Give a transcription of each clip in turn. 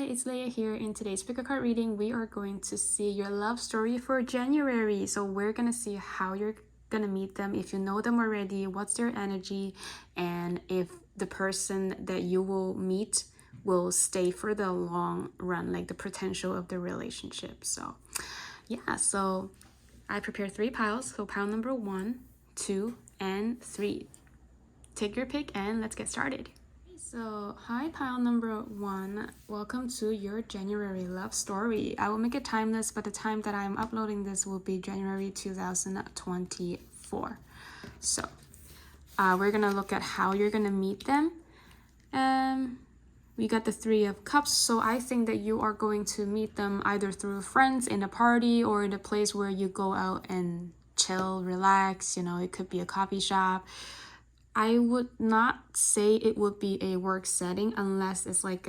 Hi, it's Leia here. In today's pick a card reading, we are going to see your love story for January. So we're going to see how you're going to meet them, if you know them already, what's their energy, and if the person that you will meet will stay for the long run, like the potential of the relationship. So yeah, so I prepared 3 piles. So pile number 1, 2, and 3. Take your pick and let's get started. So, hi pile number 1, welcome to your January love story. I will make it timeless, but the time that I'm uploading this will be January 2024. So, we're gonna look at how you're gonna meet them. We got the 3 of Cups, so I think that you are going to meet them either through friends in a party or in a place where you go out and chill, relax, you know, it could be a coffee shop. I would not say it would be a work setting unless it's like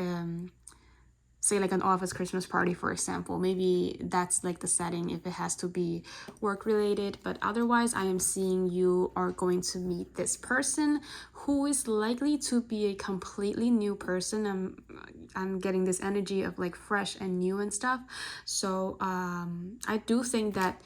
say like an office Christmas party, for example. Maybe that's like the setting if it has to be work related, but otherwise I am seeing you are going to meet this person who is likely to be a completely new person. I'm getting this energy of like fresh and new and stuff. So I do think that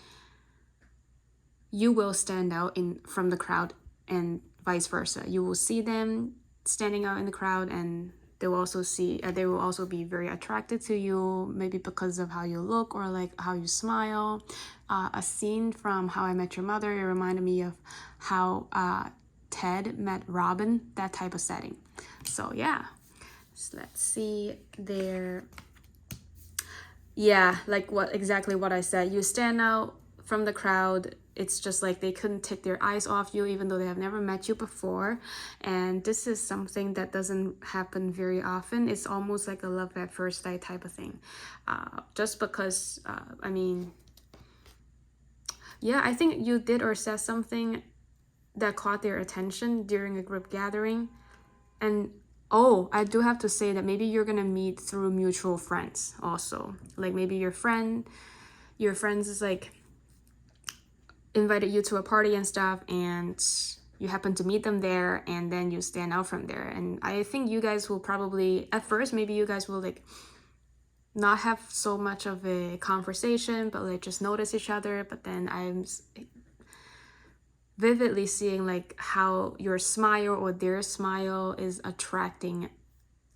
you will stand out from the crowd and vice versa. You will see them standing out in the crowd, and they will also be very attracted to you, maybe because of how you look or like how you smile. A scene from How I Met Your Mother, it reminded me of how Ted met Robin, that type of setting. So yeah, so let's see there. Yeah, like exactly what I said. You stand out from the crowd. It's just like they couldn't take their eyes off you, even though they have never met you before. And this is something that doesn't happen very often. It's almost like a love at first sight type of thing. Just because, I mean, yeah, I think you did or said something that caught their attention during a group gathering. And oh, I do have to say that maybe you're gonna meet through mutual friends also. Like maybe your friends is like invited you to a party and stuff, and you happen to meet them there, and then you stand out from there. And I think you guys will probably, at first, maybe you guys will like not have so much of a conversation, but like just notice each other. But then I'm vividly seeing like how your smile or their smile is attracting,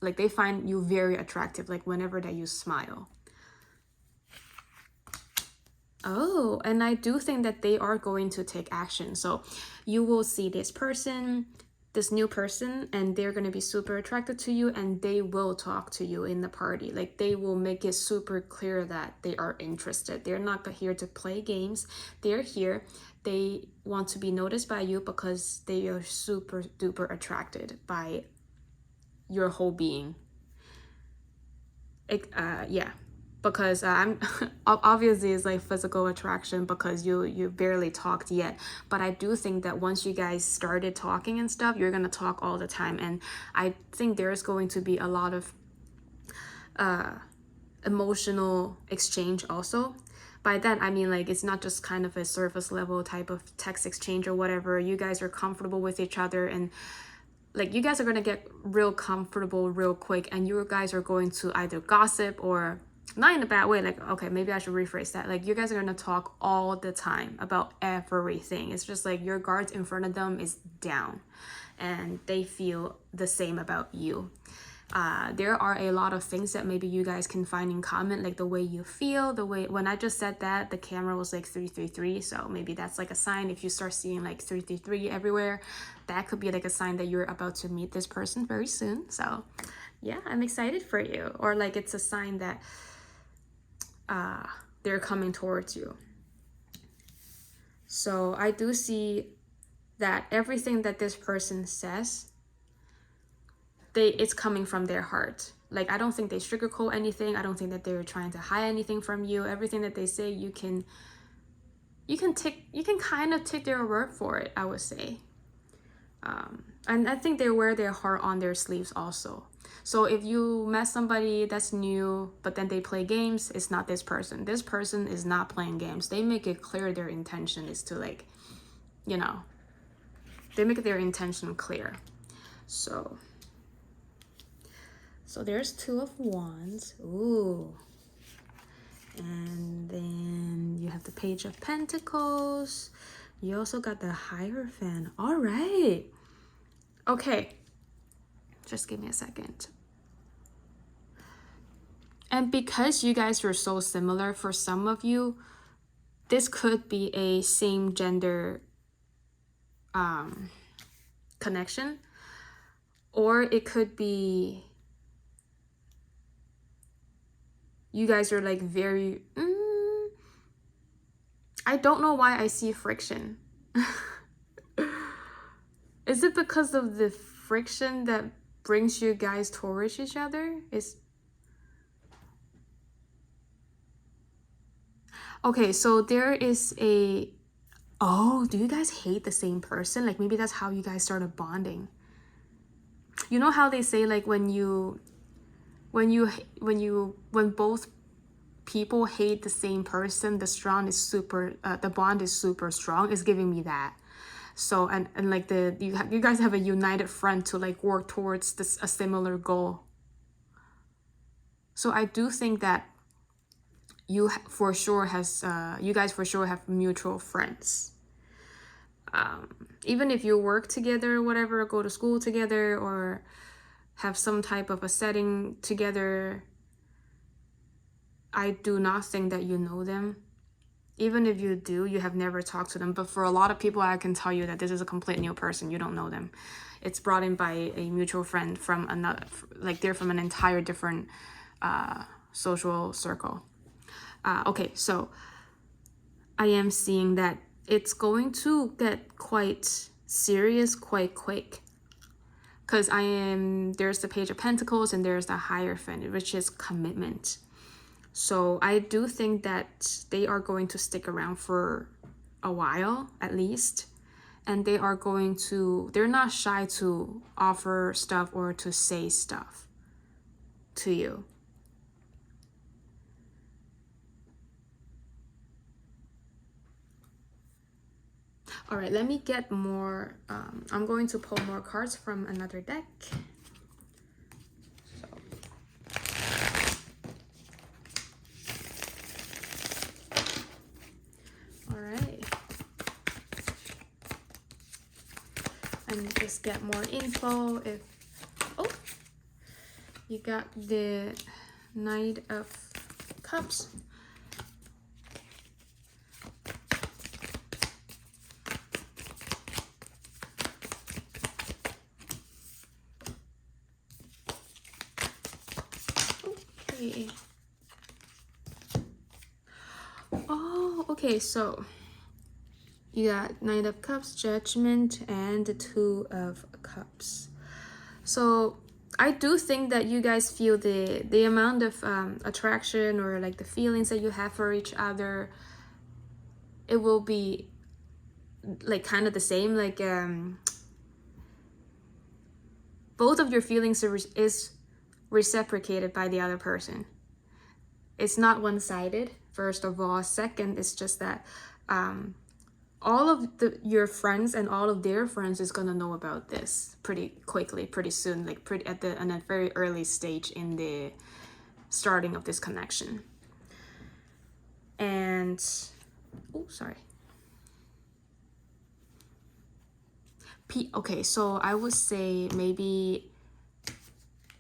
like they find you very attractive, like whenever that you smile. Oh, and I do think that they are going to take action. So you will see this person, this new person, and they're going to be super attracted to you, and they will talk to you in the party. Like they will make it super clear that they are interested. They're not here to play games. They're here. They want to be noticed by you because they are super duper attracted by your whole being. Yeah. Because I'm obviously it's like physical attraction because you barely talked yet, but I do think that once you guys started talking and stuff, you're gonna talk all the time, and I think there's going to be a lot of emotional exchange also. By that I mean like it's not just kind of a surface level type of text exchange or whatever. You guys are comfortable with each other, and like you guys are gonna get real comfortable real quick, and you guys are going to either gossip or not in a bad way, like, okay, maybe I should rephrase that. Like you guys are gonna talk all the time about everything. It's just like your guards in front of them is down, and they feel the same about you. There are a lot of things that maybe you guys can find in common, like the way you feel, the way, when I just said that, the camera was like 333, so maybe that's like a sign. If you start seeing like 333 everywhere, that could be like a sign that you're about to meet this person very soon. So yeah, I'm excited for you. Or like it's a sign that they're coming towards you. So I do see that everything that this person says, it's coming from their heart. Like I don't think they sugarcoat anything. I don't think that they're trying to hide anything from you. Everything that they say, you can kind of take their word for it, I would say. And I think they wear their heart on their sleeves also. So if you met somebody that's new, but then they play games, it's not this person. This person is not playing games. They make it clear their intention is to like, you know, they make their intention clear. So So there's Two of Wands. Ooh. And then you have the Page of Pentacles. You also got the Hierophant. All right. Okay. Just give me a second. And because you guys are so similar, for some of you, this could be a same gender connection. Or it could be you guys are like very... I don't know why I see friction. Is it because of the friction that brings you guys towards each other? Okay, so there is a... Oh, do you guys hate the same person? Like maybe that's how you guys started bonding. You know how they say like when both people hate the same person, the bond is super strong. It's giving me that. So and like you guys have a united front to like work towards a similar goal. So I do think that you guys for sure have mutual friends. Even if you work together or whatever, go to school together or have some type of a setting together, I do not think that you know them. Even if you do, you have never talked to them. But for a lot of people, I can tell you that this is a complete new person. You don't know them. It's brought in by a mutual friend from another, like they're from an entire different social circle. Okay, so I am seeing that it's going to get quite serious quite quick. Because there's the Page of Pentacles and there's the Hierophant, which is commitment. So I do think that they are going to stick around for a while, at least. And they're not shy to offer stuff or to say stuff to you. All right, let me get more. I'm going to pull more cards from another deck. All right. And just get more info. You got the Knight of Cups. Oh, okay, so you got Knight of Cups, Judgment, and the Two of Cups. So I do think that you guys feel the amount of attraction or like the feelings that you have for each other. It will be like kind of the same, like both of your feelings is reciprocated by the other person. It's not one-sided, first of all. Second, it's just that all of your friends and all of their friends is gonna know about this pretty quickly, pretty soon, like at a very early stage in the starting of this connection. And okay, so I would say maybe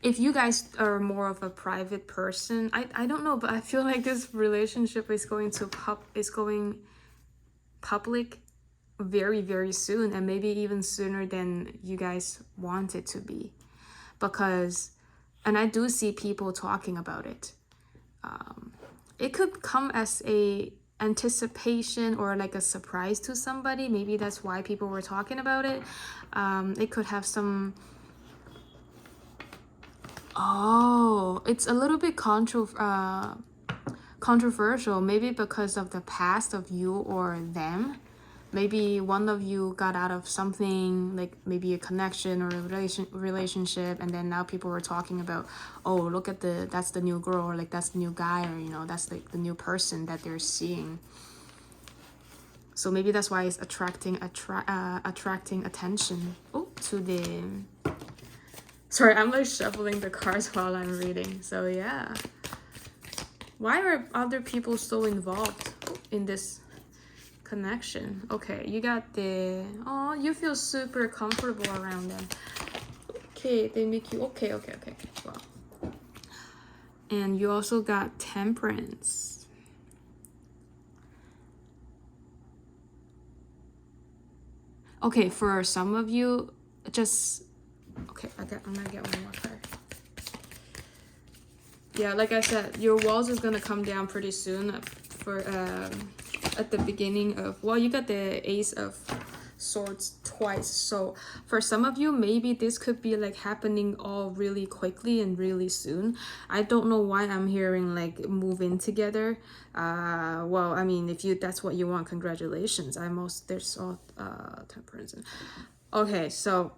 if you guys are more of a private person, I don't know, but I feel like this relationship is going public very, very soon, and maybe even sooner than you guys want it to be. And I do see people talking about it. It could come as a anticipation or like a surprise to somebody. Maybe that's why people were talking about it. It could have some... Oh, it's a little bit controversial, maybe because of the past of you or them. Maybe one of you got out of something, like maybe a connection or a relationship, and then now people were talking about, oh, look at that's the new girl, or like that's the new guy, or that's like the new person that they're seeing. So maybe that's why it's attracting attention to Sorry, I'm like shuffling the cards while I'm reading. So yeah. Why are other people so involved in this connection? Okay, you got the... Oh, you feel super comfortable around them. Okay, they make you... Okay. Wow. And you also got Temperance. Okay, for some of you, just... Okay, I'm gonna get one more card. Yeah, like I said, your walls is gonna come down pretty soon for at the beginning of... Well, you got the Ace of Swords twice, so for some of you, maybe this could be like happening all really quickly and really soon. I don't know why I'm hearing like move in together. Well, I mean, if you that's what you want, congratulations. There's all Temperance. Okay, so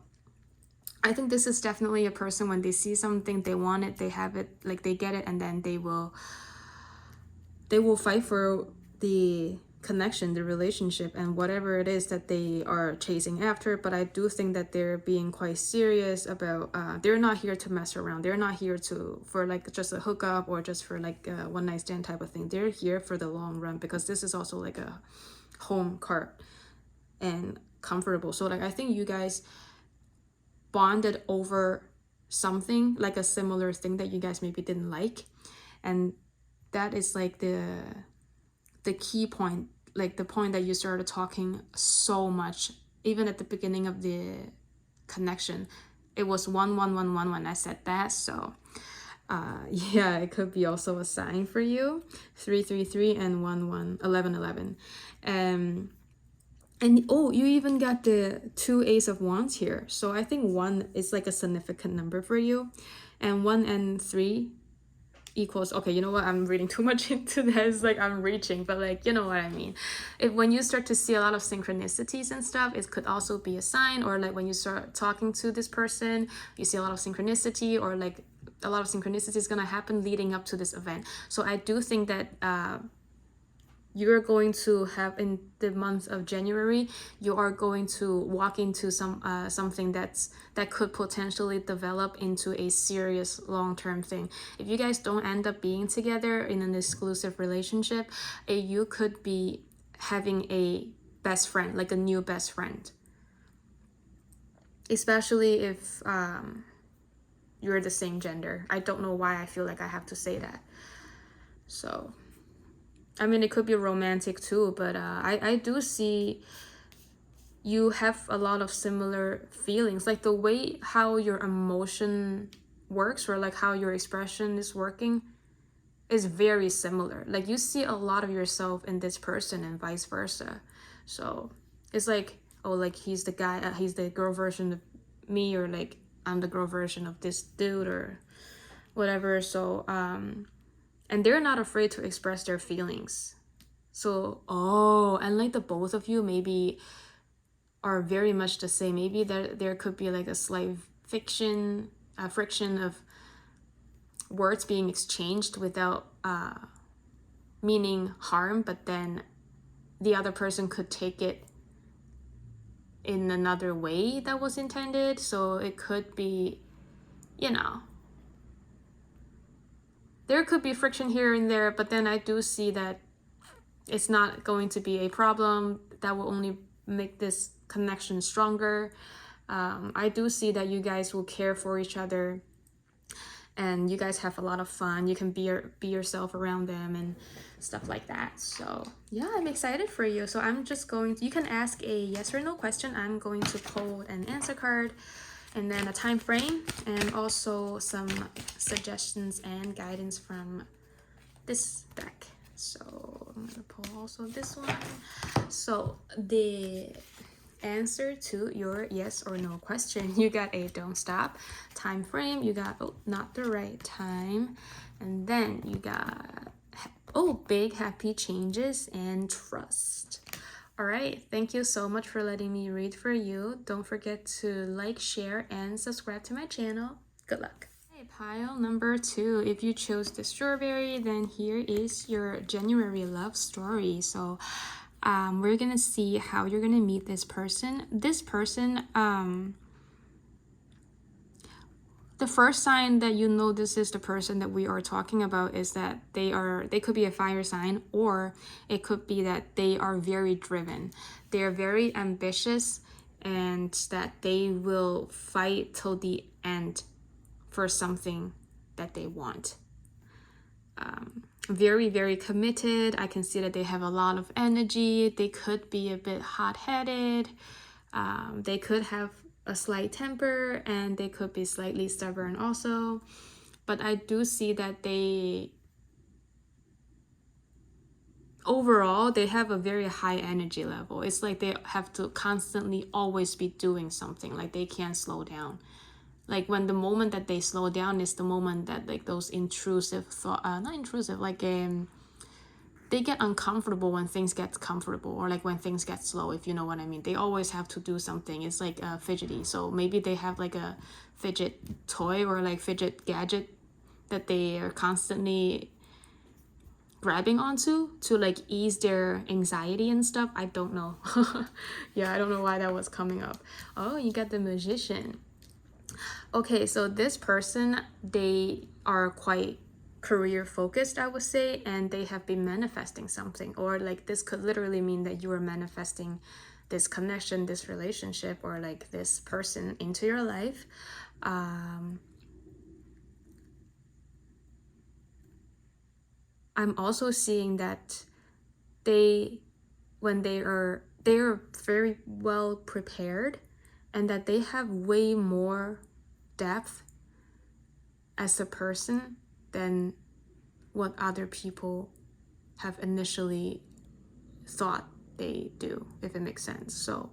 I think this is definitely a person, when they see something, they want it, they have it, like they get it, and then they will fight for the connection, the relationship, and whatever it is that they are chasing after. But I do think that they're being quite serious about, they're not here to mess around. They're not here for like just a hookup or just for like a one night stand type of thing. They're here for the long run, because this is also like a home card and comfortable. So like I think you guys bonded over something, like a similar thing that you guys maybe didn't like, and that is like the key point, like the point that you started talking so much, even at the beginning of the connection. It was 1 1 1 1 when I said that. So yeah, it could be also a sign for you. 3 3 3 and 1 1 11 11. And oh, you even got the 2 Ace of Wands here. So I think 1 is like a significant number for you. And 1 and 3 equals... Okay, you know what? I'm reading too much into this. Like I'm reaching, but like, you know what I mean. When you start to see a lot of synchronicities and stuff, it could also be a sign. Or like when you start talking to this person, you see a lot of synchronicity, or like a lot of synchronicity is going to happen leading up to this event. So I do think that you're going to have, in the month of January, you are going to walk into something that could potentially develop into a serious long-term thing. If you guys don't end up being together in an exclusive relationship, you could be having a best friend, like a new best friend. Especially if you're the same gender. I don't know why I feel like I have to say that. So... I mean, it could be romantic too, but I do see you have a lot of similar feelings. Like the way how your emotion works, or like how your expression is working, is very similar. Like you see a lot of yourself in this person and vice versa. So it's like, oh, like he's the guy, he's the girl version of me, or like I'm the girl version of this dude, or whatever. So and they're not afraid to express their feelings. So, and like the both of you maybe are very much the same. Maybe there could be like a slight friction of words being exchanged without meaning harm, but then the other person could take it in another way that was intended. So it could be, you know, there could be friction here and there, but then I do see that it's not going to be a problem. That will only make this connection stronger. I do see that you guys will care for each other, and you guys have a lot of fun. You can be yourself around them and stuff like that. So yeah, I'm excited for you. So I'm just going to, you can ask a yes or no question. I'm going to pull an answer card, and then a time frame, and also some suggestions and guidance from this deck. So I'm gonna pull also this one. So the answer to your yes or no question, you got a don't stop. Time frame, you got not the right time, and then you got big happy changes and trust. All right, thank you so much for letting me read for you. Don't forget to like, share, and subscribe to my channel. Good luck. Okay, pile number 2. If you chose the strawberry, then here is your January love story. So we're gonna see how you're gonna meet this person. This person, the first sign that you know this is the person that we are talking about is that they could be a fire sign, or it could be that they are very driven. They are very ambitious, and that they will fight till the end for something that they want. Very, very committed. I can see that they have a lot of energy. They could be a bit hot-headed. They could have a slight temper, and they could be slightly stubborn also. But I do see that overall, they have a very high energy level. It's like they have to constantly always be doing something. Like they can't slow down. Like when the moment that they slow down is the moment that like those intrusive thought, not intrusive, like they get uncomfortable when things get comfortable, or like when things get slow, if you know what I mean. They always have to do something. It's like fidgety. So maybe they have like a fidget toy or like fidget gadget that they are constantly grabbing onto to like ease their anxiety and stuff. I don't know. Yeah, I don't know why that was coming up. Oh, you got the Magician. Okay, so this person, they are quite career focused, I would say, and they have been manifesting something, or like this could literally mean that you are manifesting this connection, this relationship, or like this person into your life. I'm also seeing that when they are very well prepared, and that they have way more depth as a person than what other people have initially thought they do, if it makes sense. So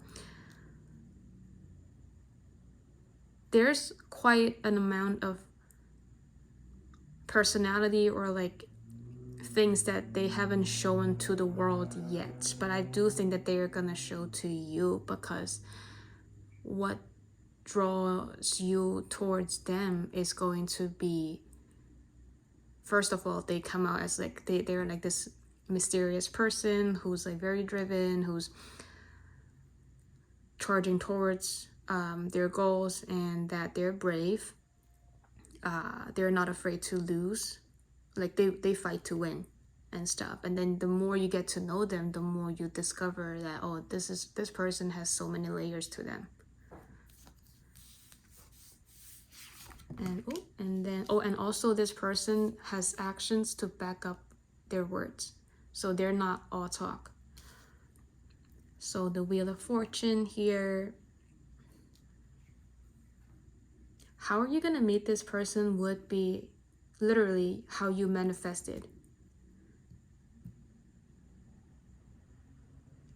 there's quite an amount of personality, or like things that they haven't shown to the world yet, but I do think that they are gonna show to you, because what draws you towards them is going to be, first of all, they come out as like they're like this mysterious person who's like very driven, who's charging towards their goals, and that they're brave. They're not afraid to lose. Like they fight to win and stuff. And then the more you get to know them, the more you discover that, oh, this person has so many layers to them. And also this person has actions to back up their words, so they're not all talk. So the Wheel of Fortune here, how are you gonna meet this person would be literally how you manifested.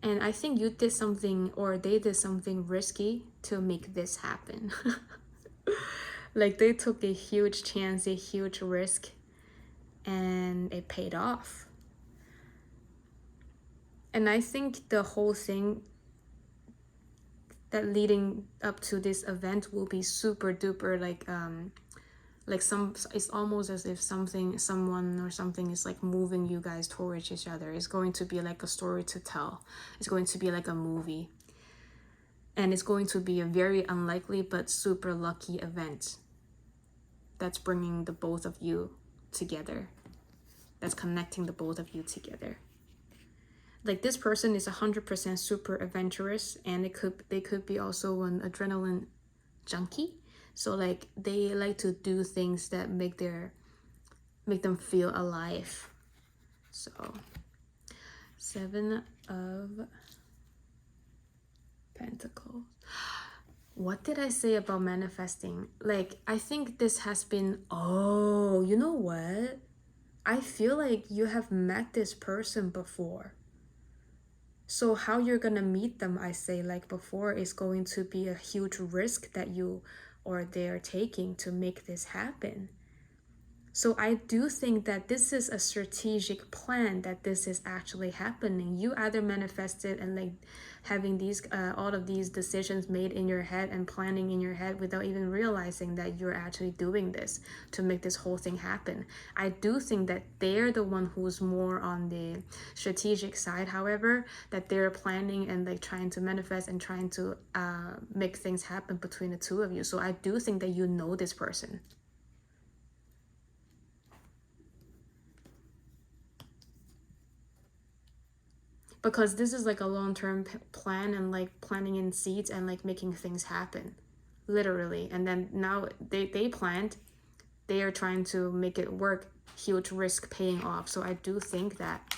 And I think you did something, or they did something risky to make this happen. Like they took a huge chance, a huge risk, and it paid off. And I think the whole thing that leading up to this event will be super duper it's almost as if someone or something is like moving you guys towards each other. It's going to be like a story to tell. It's going to be like a movie. And it's going to be a very unlikely but super lucky event that's bringing the both of you together. That's connecting the both of you together. Like this person is 100% super adventurous, and they could be also an adrenaline junkie. So like they like to do things that make them feel alive. So 7 of Pentacles. What did I say about manifesting? Like, I think this has been, oh, you know what? I feel like you have met this person before. So how you're gonna meet them, I say, like before, is going to be a huge risk that you or they're taking to make this happen. So I do think that this is a strategic plan, that this is actually happening. You either manifest it and like having these all of these decisions made in your head and planning in your head without even realizing that you're actually doing this to make this whole thing happen. I do think that they're the one who's more on the strategic side, however, that they're planning and like trying to manifest and trying to make things happen between the two of you. So I do think that you know this person. Because this is like a long-term plan and like planting in seeds and like making things happen, literally. And then now they planned, they are trying to make it work, huge risk paying off. So I do think that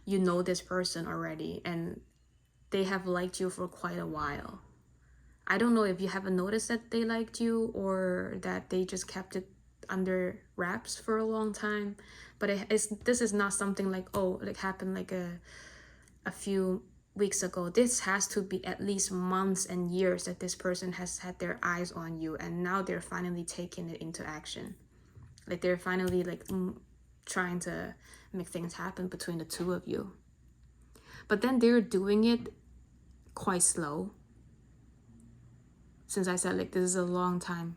you know this person already and they have liked you for quite a while. I don't know if you haven't noticed that they liked you or that they just kept it under wraps for a long time. But this is not something like, oh, like happened like a few weeks ago. This has to be at least months and years that this person has had their eyes on you, and now they're finally taking it into action. Like they're finally like trying to make things happen between the two of you. But then they're doing it quite slow. Since I said like this is a long time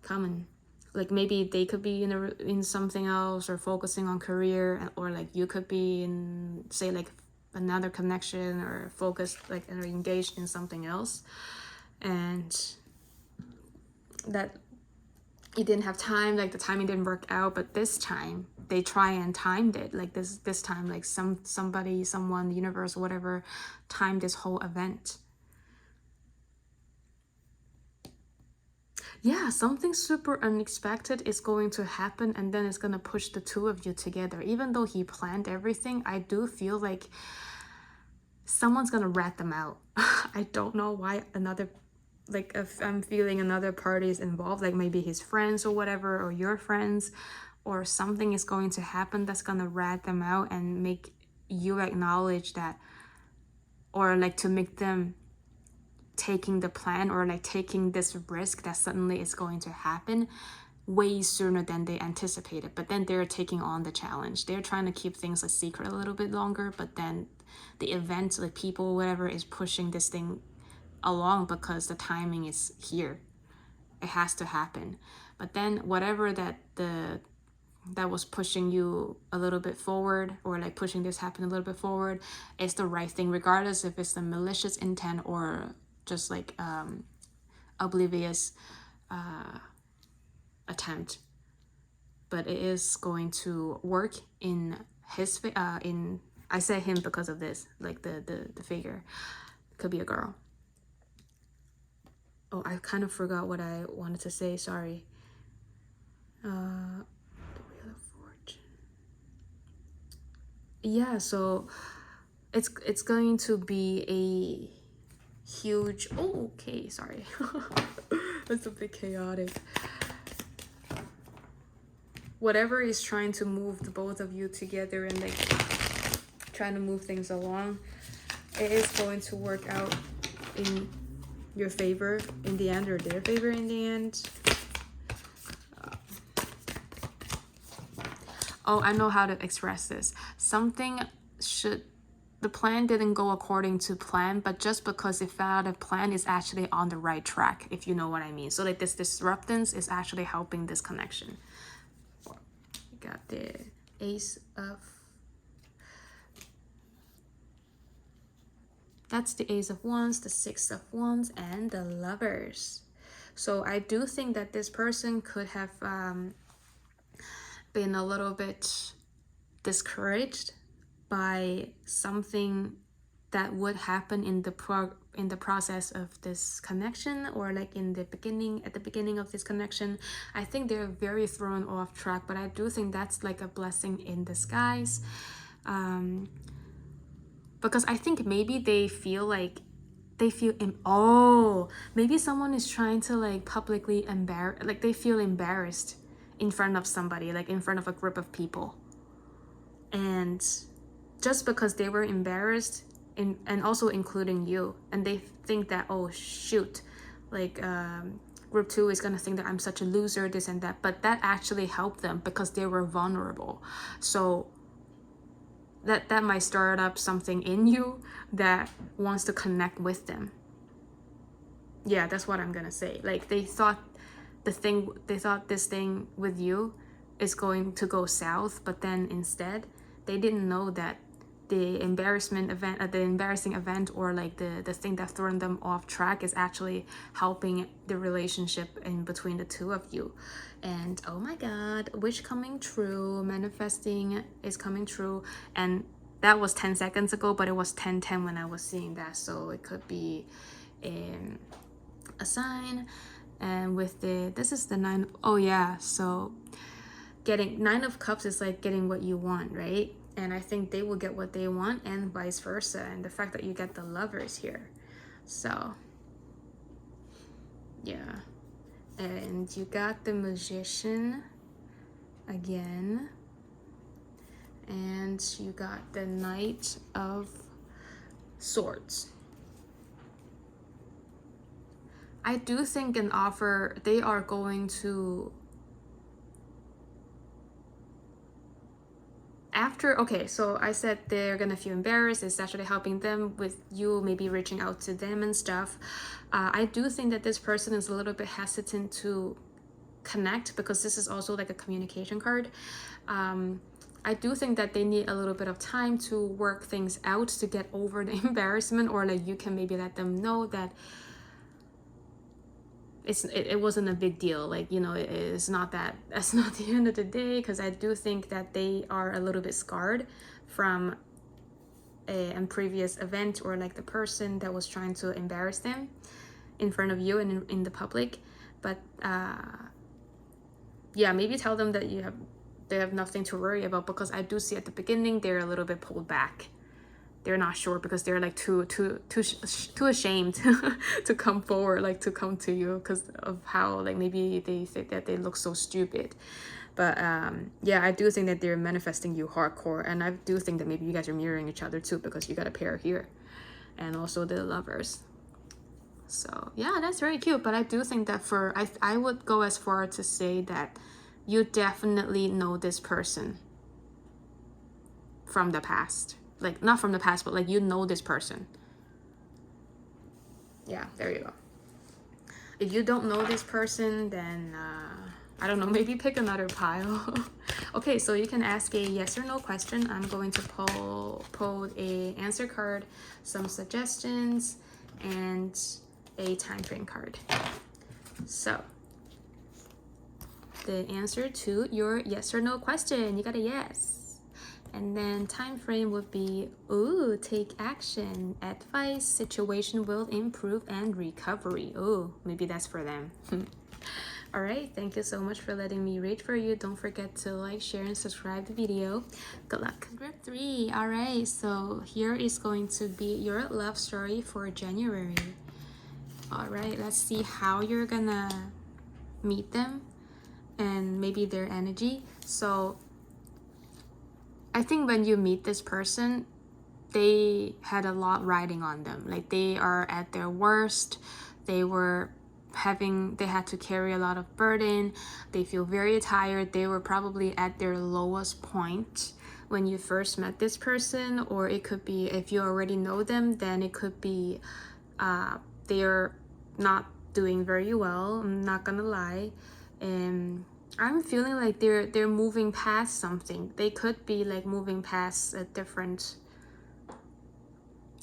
coming. Like maybe they could be in something else or focusing on career, or like you could be in, say, like another connection or focused like or engaged in something else, and that you didn't have time, like the timing didn't work out. But this time they try and timed it, like this time like somebody, someone, the universe, whatever, timed this whole event. Yeah, something super unexpected is going to happen, and then it's gonna push the two of you together. Even though he planned everything, I do feel like someone's gonna rat them out. I don't know why another, like if I'm feeling another party is involved, like maybe his friends or whatever, or your friends, or something is going to happen that's gonna rat them out and make you acknowledge that, or like to make them taking the plan or like taking this risk that suddenly is going to happen way sooner than they anticipated. But then they're taking on the challenge. They're trying to keep things a secret a little bit longer, but then the event, like people, whatever, is pushing this thing along because the timing is here. It has to happen. But then whatever that was pushing you a little bit forward, or like pushing this happen a little bit forward, is the right thing, regardless if it's the malicious intent or just like oblivious attempt. But it is going to work in his in, I say him because of this, like the figure could be a girl. Oh, I kind of forgot what I wanted to say, sorry. The Wheel of Fortune. Yeah, so it's going to be a huge, oh, okay, sorry. That's a bit chaotic. Whatever is trying to move the both of you together and like trying to move things along, it is going to work out in your favor in the end, or their favor in the end. Oh, I know how to express this. The plan didn't go according to plan, but just because it fell out of plan is actually on the right track, if you know what I mean. So like this disruptance is actually helping this connection. We got the Ace of... That's the Ace of Wands, the Six of Wands, and the Lovers. So I do think that this person could have been a little bit discouraged by something that would happen in the process of this connection, or like at the beginning of this connection. I think they're very thrown off track, but I do think that's like a blessing in disguise. Because I think maybe they feel like maybe someone is trying to like publicly like they feel embarrassed in front of somebody, like in front of a group of people, and just because they were embarrassed, and also including you, and they think that, oh shoot, like group 2 is gonna think that I'm such a loser, this and that, but that actually helped them because they were vulnerable. So that might start up something in you that wants to connect with them. Yeah, that's what I'm gonna say. Like they thought this thing with you is going to go south, but then instead they didn't know that the embarrassing event, or like the thing that thrown them off track is actually helping the relationship in between the two of you. And oh my god, wish coming true, manifesting is coming true. And that was 10 seconds ago, but it was 10:10 when I was seeing that, so it could be a sign. And with this is the 9. Oh yeah, so getting 9 of Cups is like getting what you want, right? And I think they will get what they want, and vice versa. And the fact that you get the Lovers here, so yeah. And you got the Magician again, and you got the Knight of Swords. I do think an offer, they are going to, after, okay, so I said they're gonna feel embarrassed. It's actually helping them with you maybe reaching out to them and stuff. I do think that this person is a little bit hesitant to connect because this is also like a communication card. I do think that they need a little bit of time to work things out to get over the embarrassment, or like you can maybe let them know that it wasn't a big deal, like, you know, it's not that, that's not the end of the day, because I do think that they are a little bit scarred from a previous event, or like the person that was trying to embarrass them in front of you and in the public. But yeah, maybe tell them that they have nothing to worry about, because I do see at the beginning they're a little bit pulled back. They're not sure because they're like too ashamed to come forward, like to come to you, because of how like maybe they think that they look so stupid. But yeah, I do think that they're manifesting you hardcore, and I do think that maybe you guys are mirroring each other too, because you got a pair here, and also the Lovers. So yeah, that's very cute. But I do think that I would go as far to say that you definitely know this person from the past. Like, not from the past, but like you know this person. Yeah, there you go. If you don't know this person, then I don't know, maybe pick another pile. Okay, so you can ask a yes or no question. I'm going to pull a answer card, some suggestions, and a time frame card. So the answer to your yes or no question, you got a yes. And then time frame would be, ooh, take action, advice, situation will improve, and recovery. Ooh, maybe that's for them. All right, thank you so much for letting me read for you. Don't forget to like, share, and subscribe the video. Good luck. Group 3. All right, so here is going to be your love story for January. All right, let's see how you're gonna meet them and maybe their energy. So I think when you meet this person, they had a lot riding on them. Like, they are at their worst. They had to carry a lot of burden. They feel very tired. They were probably at their lowest point when you first met this person, or it could be, if you already know them, then it could be they're not doing very well. I'm not gonna lie. And I'm feeling like they're moving past something. They could be like moving past a different,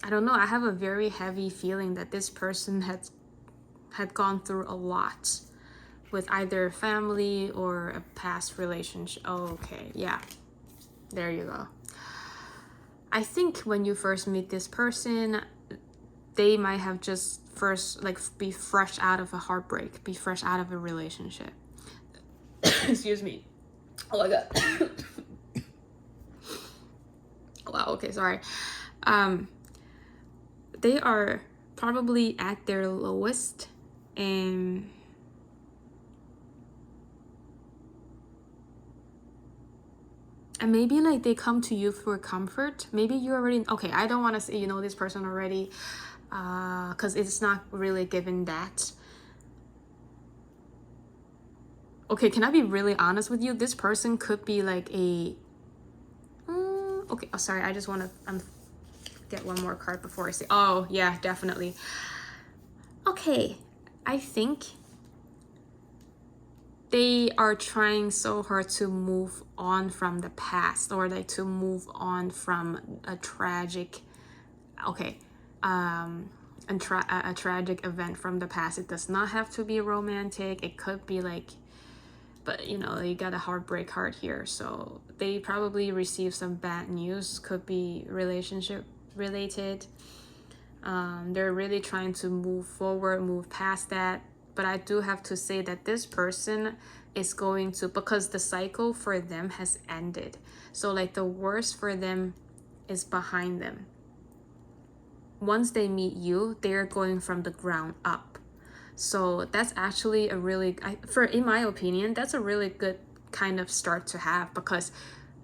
I don't know, I have a very heavy feeling that this person had gone through a lot with either family or a past relationship. Oh, okay, yeah, there you go. I think when you first meet this person, they might have just first like be fresh out of a heartbreak, be fresh out of a relationship. Excuse me. Oh my god. Wow, okay, sorry. They are probably at their lowest, and maybe like they come to you for comfort. Maybe you already, okay, I don't want to say you know this person already, because it's not really given that. Okay, can I be really honest with you? This person could be like a okay, oh, sorry, I just want to get one more card before I say, oh yeah, definitely. Okay, I think they are trying so hard to move on from the past, or like to move on from a tragic, okay, a tragic event from the past. It does not have to be romantic. It could be like, but you know, you got a heartbreak card here, so they probably received some bad news. Could be relationship related. They're really trying to move forward, move past that. But I do have to say that this person is going to, because the cycle for them has ended. So like the worst for them is behind them. Once they meet you, they're going from the ground up. So that's actually a really, in my opinion, that's a really good kind of start to have, because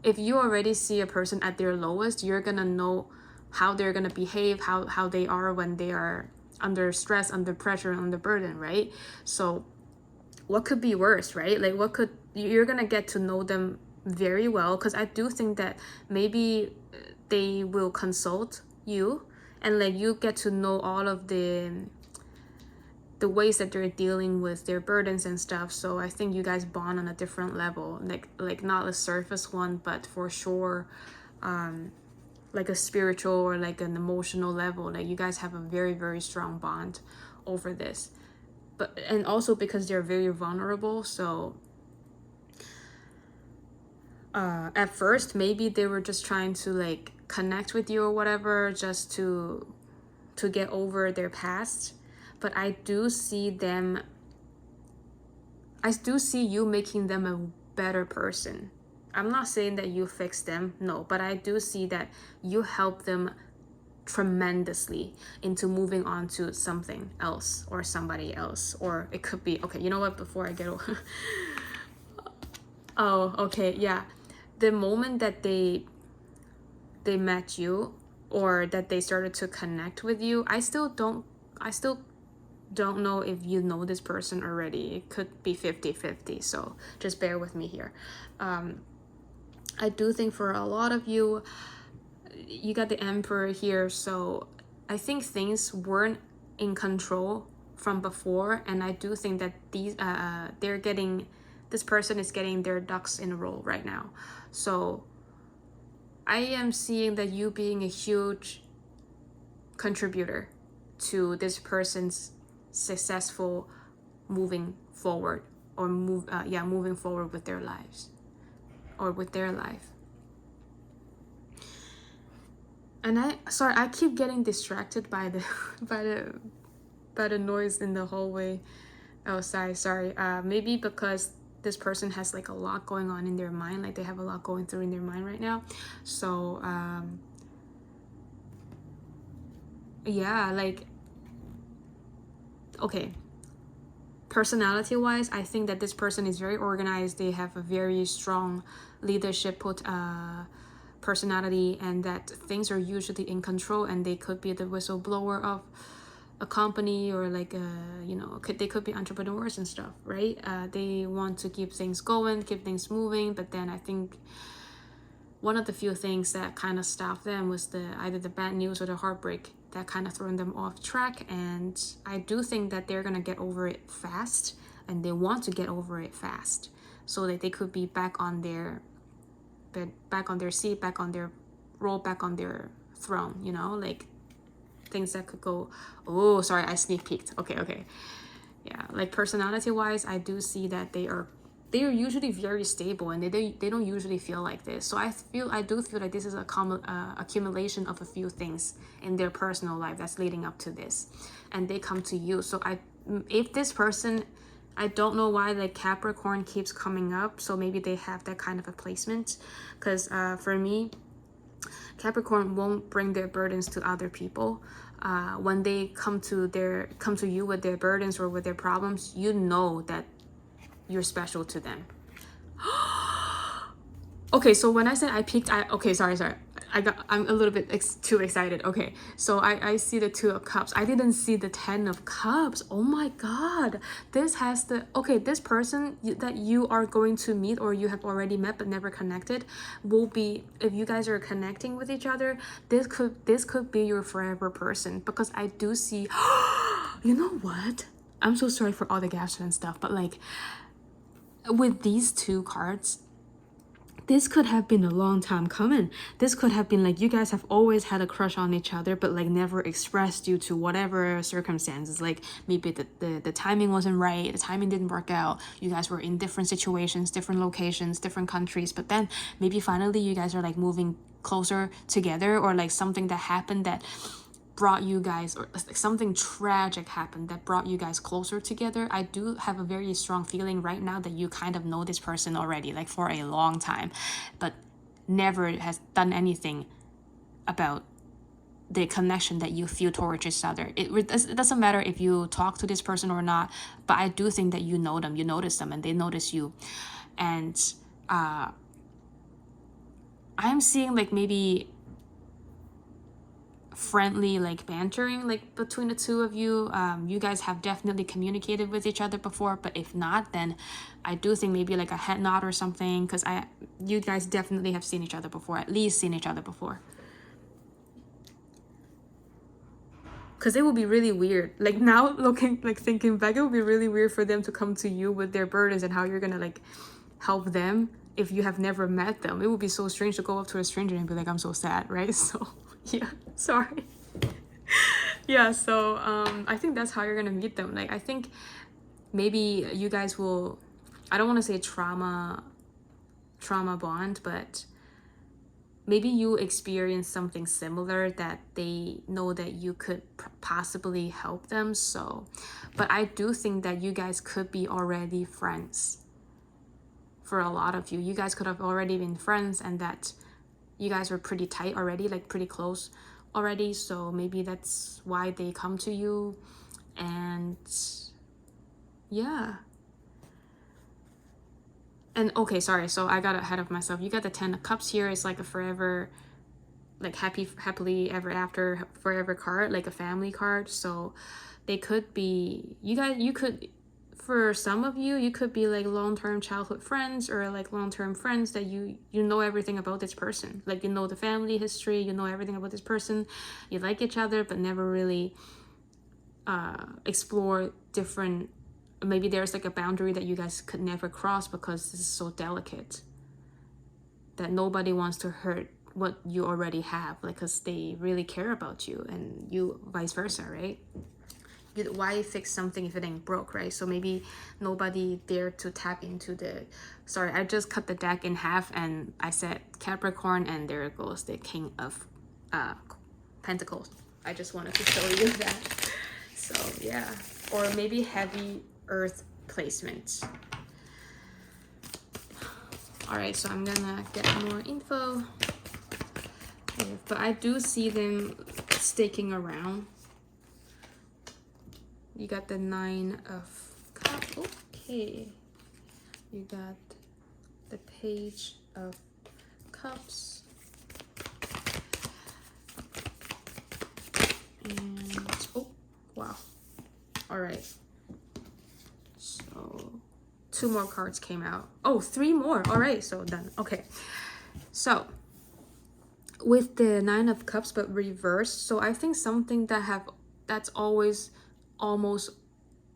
if you already see a person at their lowest, you're gonna know how they're gonna behave, how they are when they are under stress, under pressure, under burden, right? So what could be worse, right? Like you're gonna get to know them very well, because I do think that maybe they will consult you, and like you get to know all of the ways that they're dealing with their burdens and stuff. So I think you guys bond on a different level, like not a surface one, but for sure like a spiritual or like an emotional level. Like you guys have a very, very strong bond over this. But and also because they're very vulnerable, so at first maybe they were just trying to like connect with you or whatever, just to get over their past. But I do see you making them a better person. I'm not saying that you fix them, no, but I do see that you help them tremendously into moving on to something else or somebody else. Or it could be, okay, you know what, before I get over oh, okay, yeah, the moment that they met you, or that they started to connect with you, I still don't know if you know this person already. It could be 50-50, so just bear with me here. I do think for a lot of you, you got the Emperor here, so I think things weren't in control from before, and I do think that this person is getting their ducks in a row right now. So I am seeing that you being a huge contributor to this person's successful moving forward, or moving forward with their lives, or with their life. And I keep getting distracted by the by the noise in the hallway outside. Sorry. Maybe because this person has like a lot going on in their mind, like they have a lot going through in their mind right now. So yeah, like, okay, personality wise, I think that this person is very organized. They have a very strong leadership personality, and that things are usually in control, and they could be the whistleblower of a company, or like they could be entrepreneurs and stuff, right? They want to keep things going, keep things moving, but then I think one of the few things that kind of stopped them was either the bad news or the heartbreak that kind of thrown them off track. And I do think that they're gonna get over it fast, and they want to get over it fast, so that they could be back on their seat, back on their role, back on their throne, like things that could go, oh, sorry, I sneak peeked. Okay. Yeah, like personality wise, I do see that they are usually very stable, and they don't usually feel like this. So I do feel like this is a accumulation of a few things in their personal life that's leading up to this, and they come to you. So if this person, I don't know why like Capricorn keeps coming up, so maybe they have that kind of a placement, because for me, Capricorn won't bring their burdens to other people. When they come to you with their burdens or with their problems, you know that you're special to them. Okay, so when I said I peaked, okay, sorry. I'm a little bit too excited. Okay, so I see the Two of Cups. I didn't see the Ten of Cups. Oh my God, this has the, okay, this person that you are going to meet or you have already met but never connected will be, if you guys are connecting with each other, this could be your forever person, because I do see you know what, I'm so sorry for all the gaps and stuff, but like with these two cards, this could have been a long time coming. This could have been like you guys have always had a crush on each other, but like never expressed due to whatever circumstances. Like maybe the timing wasn't right, the timing didn't work out. You guys were in different situations, different locations, different countries, but then maybe finally you guys are like moving closer together, or like something that happened that brought you guys, or like something tragic happened that brought you guys closer together. I do have a very strong feeling right now that you kind of know this person already, like for a long time, but never has done anything about the connection that you feel towards each other. It doesn't matter if you talk to this person or not, but I do think that you know them, you notice them, and they notice you. And I'm seeing like maybe friendly like bantering like between the two of you. You guys have definitely communicated with each other before, but if not, then I do think maybe like a head nod or something, because you guys definitely have seen each other before, at least seen each other before. Because it would be really weird, like now looking, like thinking back, it would be really weird for them to come to you with their burdens and how you're gonna like help them if you have never met them. It would be so strange to go up to a stranger and be like, I'm so sad, right? So yeah, sorry. Yeah, so I think that's how you're gonna meet them. Like I think maybe you guys will, I don't want to say trauma bond, but maybe you experience something similar that they know that you could possibly help them. So, but I do think that you guys could be already friends. For a lot of you, you guys could have already been friends, and that you guys were pretty tight already, like pretty close already. So maybe that's why they come to you. And yeah. And okay, sorry, so I got ahead of myself. You got the Ten of Cups here. It's like a forever, like happily ever after forever card, like a family card. So they could be, you could, for some of you, you could be like long-term childhood friends, or like long-term friends that you know everything about this person. Like you know the family history, you know everything about this person. You like each other, but never really explore different, maybe there's like a boundary that you guys could never cross because this is so delicate that nobody wants to hurt what you already have, like because they really care about you, and you vice versa, right? Why fix something if it ain't broke, right? So maybe nobody dared to tap into the, sorry, I just cut the deck in half and I said Capricorn, and there goes the King of Pentacles. I just wanted to show you that. So yeah, or maybe heavy earth placement. All right, so I'm gonna get more info, but I do see them sticking around. You got the Nine of Cups. Okay, you got the Page of Cups, and oh wow, all right, so 2 more cards came out. Oh, 3 more. All right, so done. Okay, so with the Nine of Cups but reversed, so I think something that's always almost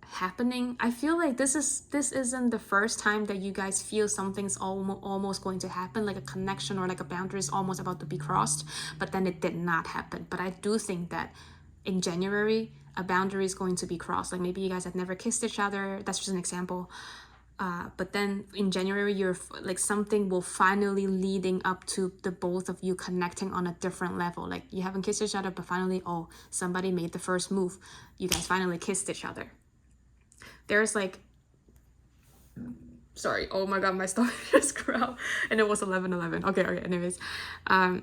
happening. I feel like this isn't the first time that you guys feel something's almost going to happen, like a connection or like a boundary is almost about to be crossed, but then it did not happen. But I do think that in January a boundary is going to be crossed. Like maybe you guys have never kissed each other, that's just an example, but then in January you're like something will finally leading up to the both of you connecting on a different level. Like you haven't kissed each other, but finally, oh, somebody made the first move, you guys finally kissed each other. There's like, sorry, oh my god, my stomach just growled, and it was 11:11. Okay, anyways, I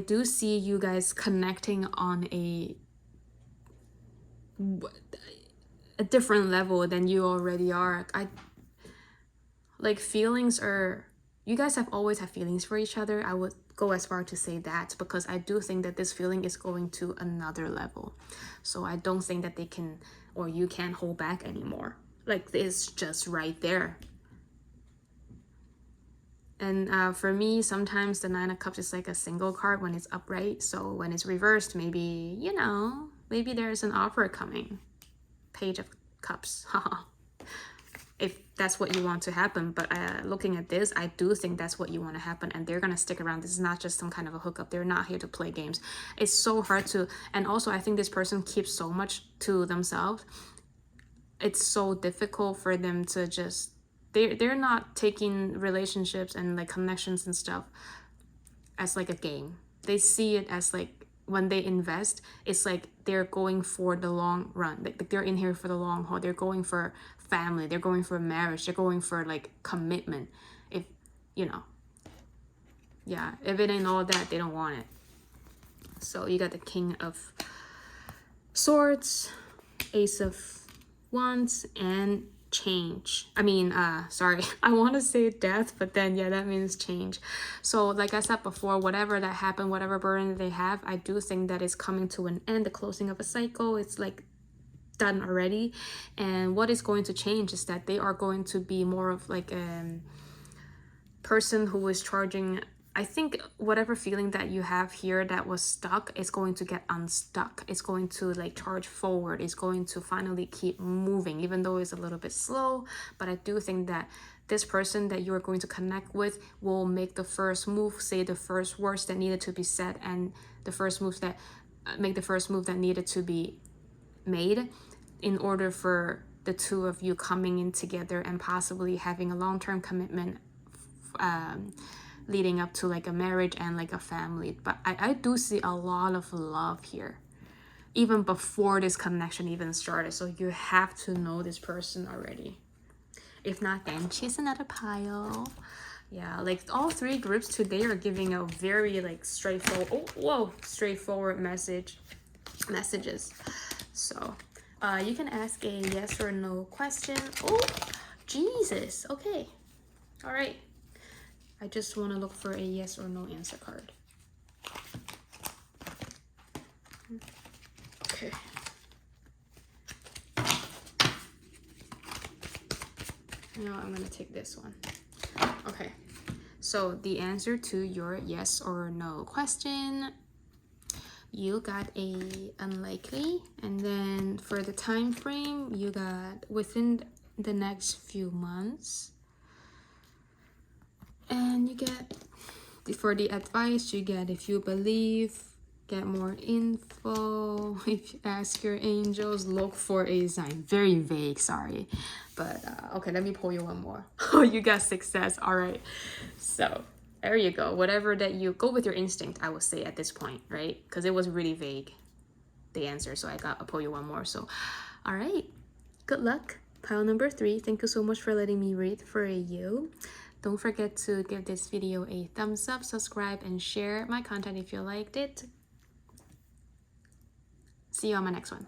do see you guys connecting on a different level than you already are. Like feelings are you guys have always had feelings for each other. I would go as far to say that, because I do think that this feeling is going to another level. So I don't think that they can, or you can't hold back anymore. Like, it's just right there. And for me, sometimes the Nine of Cups is like a single card when it's upright. So when it's reversed, maybe, you know, maybe there's an offer coming. Page of Cups. If that's what you want to happen. But looking at this, I do think that's what you want to happen, and they're gonna stick around. This is not just some kind of a hookup. They're not here to play games. It's so hard to, and also I think this person keeps so much to themselves. It's so difficult for them to just, they're not taking relationships and like connections and stuff as like a game. They see it as like, when they invest, it's like they're going for the long run. Like they're in here for the long haul. They're going for family. They're going for marriage. They're going for like commitment. If, you know, yeah, if it ain't all that, they don't want it. So you got the King of Swords, Ace of Wands, and change. I mean, sorry, I want to say death, but then yeah, that means change. So like I said before, whatever that happened, whatever burden they have, I do think that is coming to an end, the closing of a cycle. It's like done already. And what is going to change is that they are going to be more of like a person who is charging. I think whatever feeling that you have here that was stuck is going to get unstuck. It's going to like charge forward. It's going to finally keep moving, even though it's a little bit slow. But I do think that this person that you are going to connect with will make the first move, say the first words that needed to be said, and the first moves that make the first move that needed to be made in order for the two of you coming in together and possibly having a long-term commitment, leading up to like a marriage and like a family. But I do see a lot of love here, even before this connection even started. So you have to know this person already. If not, then choose another pile. Yeah, like all three groups today are giving a very like straightforward, straightforward messages. So you can ask a yes or no question. Oh, Jesus. Okay. All right. I just want to look for a yes or no answer card. Okay. Now I'm going to take this one. Okay. So the answer to your yes or no question, you got a unlikely. And then for the time frame, you got within the next few months. And you get, for the advice, you get if you believe, get more info. If you ask your angels, look for a sign. Very vague, sorry. But okay, let me pull you one more. Oh, you got success. All right. So there you go. Whatever that you go with your instinct, I would say at this point, right? Because it was really vague, the answer. So I'll pull you one more. So, all right. Good luck. Pile number 3. Thank you so much for letting me read for you. Don't forget to give this video a thumbs up, subscribe, and share my content if you liked it. See you on my next one.